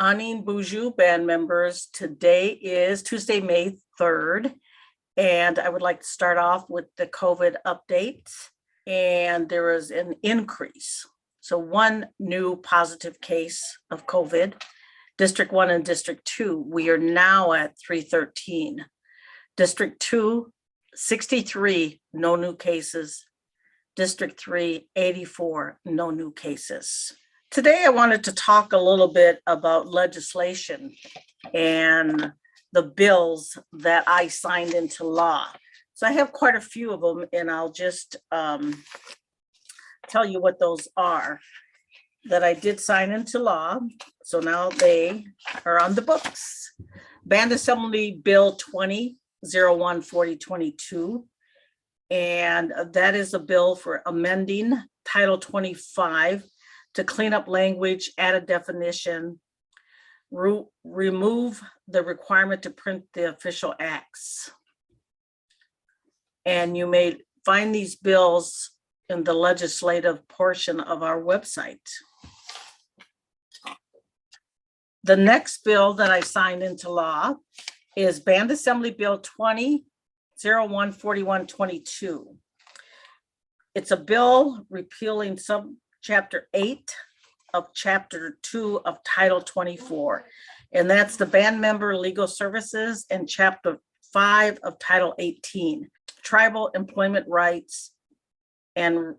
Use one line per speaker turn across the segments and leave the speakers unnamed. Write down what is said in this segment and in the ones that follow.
Anin Buju band members. Today is Tuesday, May 3rd, and I would like to start off with the COVID updates. And there is an increase. So one new positive case of COVID, District 1 and District 2, we are now at 313. District 2, 63, no new cases. District 3, 84, no new cases. Today, I wanted to talk a little bit about legislation and the bills that I signed into law. So I have quite a few of them, and I'll just tell you what those are that I did sign into law. So now they are on the books. Band Assembly Bill 2001-4022. And that is a bill for amending Title 25 to clean up language, add a definition, remove the requirement to print the official acts. And you may find these bills in the legislative portion of our website. The next bill that I signed into law is Band Assembly Bill 2001-4122. It's a bill repealing Subchapter 8 of Chapter 2 of Title 24, and that's the band member legal services, and Chapter 5 of Title 18, tribal employment rights, and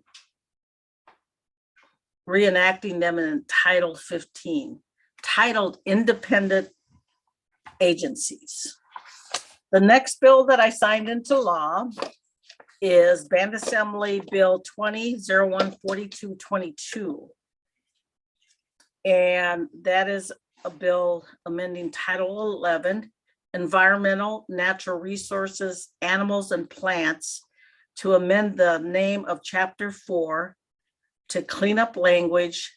reenacting them in Title 15, titled Independent Agencies. The next bill that I signed into law is Band Assembly Bill 2001-4222. And that is a bill amending Title 11, Environmental, Natural Resources, Animals and Plants, to amend the name of Chapter 4 to clean up language,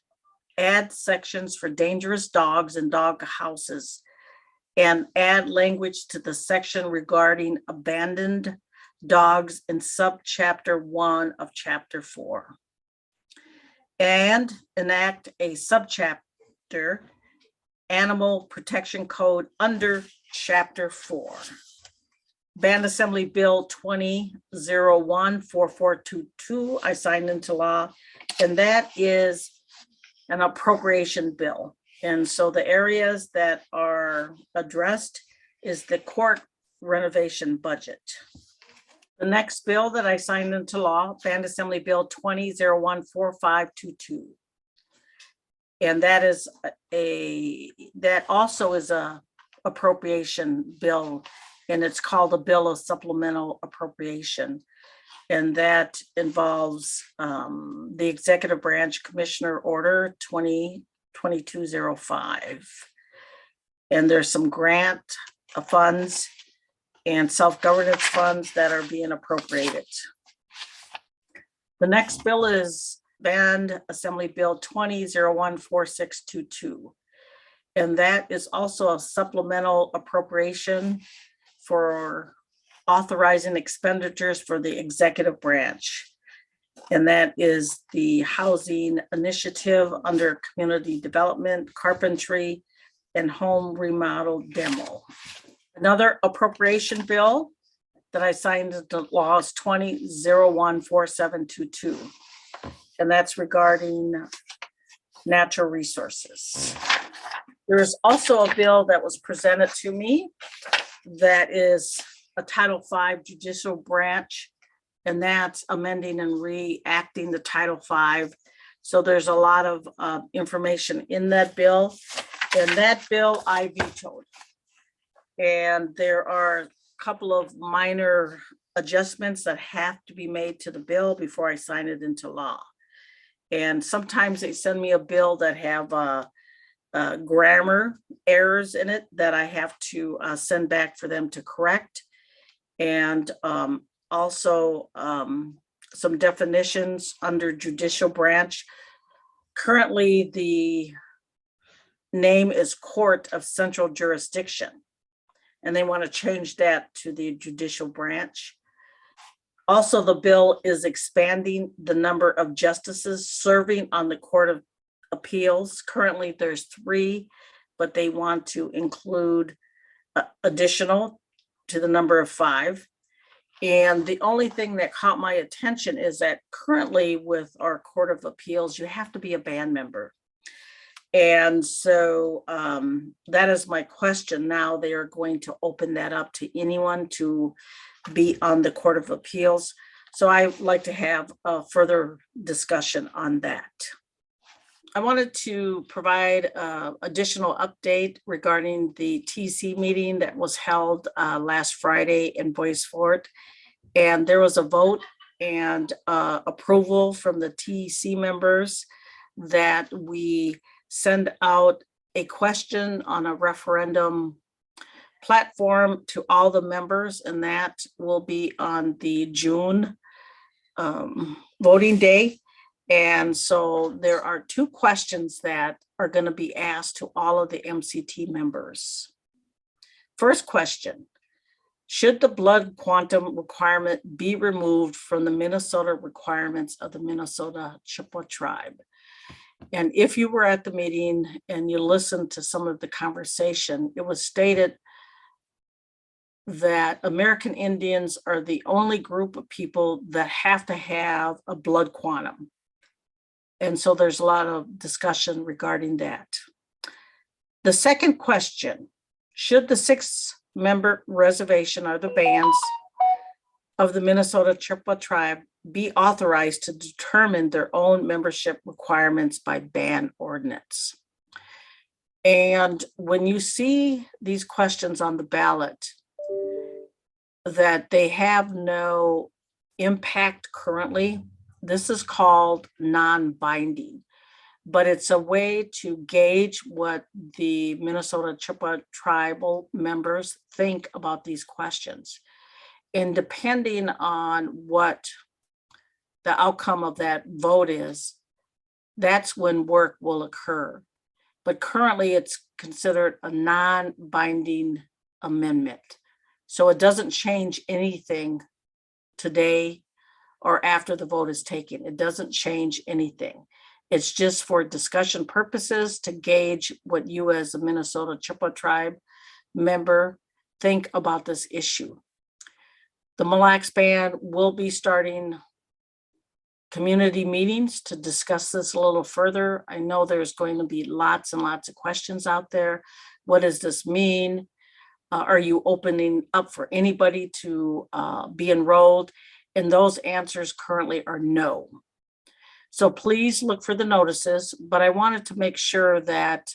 add sections for dangerous dogs and dog houses, and add language to the section regarding abandoned dogs in Subchapter 1 of Chapter 4. And enact a subchapter, Animal Protection Code, under Chapter 4. Band Assembly Bill 2001-4422, I signed into law, and that is an appropriation bill. And so the areas that are addressed is the court renovation budget. The next bill that I signed into law, Band Assembly Bill 2001-4522. And that also is a appropriation bill, and it's called a Bill of Supplemental Appropriation. And that involves the Executive Branch Commissioner Order 2022-05. And there's some grant funds and self-governance funds that are being appropriated. The next bill is Band Assembly Bill 2001-4622. And that is also a supplemental appropriation for authorizing expenditures for the executive branch. And that is the housing initiative under community development, carpentry, and home remodel demo. Another appropriation bill that I signed into law is 2001-4722. And that's regarding natural resources. There is also a bill that was presented to me that is a Title V judicial branch, and that's amending and reacting the Title V. So there's a lot of information in that bill, and that bill I vetoed. And there are a couple of minor adjustments that have to be made to the bill before I sign it into law. And sometimes they send me a bill that have grammar errors in it that I have to send back for them to correct. And also some definitions under judicial branch. Currently, the name is Court of Central Jurisdiction, and they want to change that to the judicial branch. Also, the bill is expanding the number of justices serving on the Court of Appeals. Currently, there's 3. but they want to include additional to the number of 5. And the only thing that caught my attention is that currently with our Court of Appeals, you have to be a band member. And so that is my question. Now they are going to open that up to anyone to be on the Court of Appeals. So I'd like to have a further discussion on that. I wanted to provide additional update regarding the TC meeting that was held last Friday in Bois Forte. And there was a vote and approval from the TC members that we send out a question on a referendum platform to all the members, and that will be on the June voting day. And so there are 2 questions that are going to be asked to all of the MCT members. First question: should the blood quantum requirement be removed from the Minnesota requirements of the Minnesota Chippewa tribe? And if you were at the meeting and you listened to some of the conversation, it was stated that American Indians are the only group of people that have to have a blood quantum. And so there's a lot of discussion regarding that. The second question: should the 6-member reservation or the bands of the Minnesota Chippewa tribe be authorized to determine their own membership requirements by band ordinance? And when you see these questions on the ballot, that they have no impact currently, this is called non-binding, but it's a way to gauge what the Minnesota Chippewa tribal members think about these questions. And depending on what the outcome of that vote is, that's when work will occur. But currently it's considered a non-binding amendment. So it doesn't change anything today or after the vote is taken. It doesn't change anything. It's just for discussion purposes to gauge what you as a Minnesota Chippewa tribe member think about this issue. The Mille Band will be starting community meetings to discuss this a little further. I know there's going to be lots and lots of questions out there. What does this mean? Are you opening up for anybody to be enrolled? And those answers currently are no. So please look for the notices, but I wanted to make sure that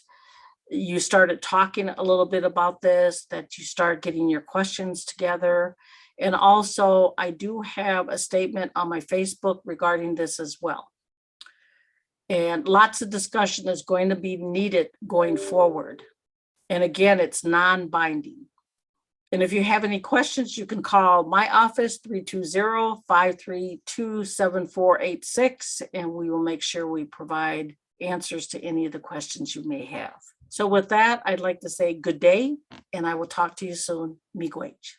you started talking a little bit about this, that you start getting your questions together. And also, I do have a statement on my Facebook regarding this as well. And lots of discussion is going to be needed going forward. And again, it's non-binding. And if you have any questions, you can call my office, 320-532-7486, and we will make sure we provide answers to any of the questions you may have. So with that, I'd like to say good day, and I will talk to you soon. Miigwech.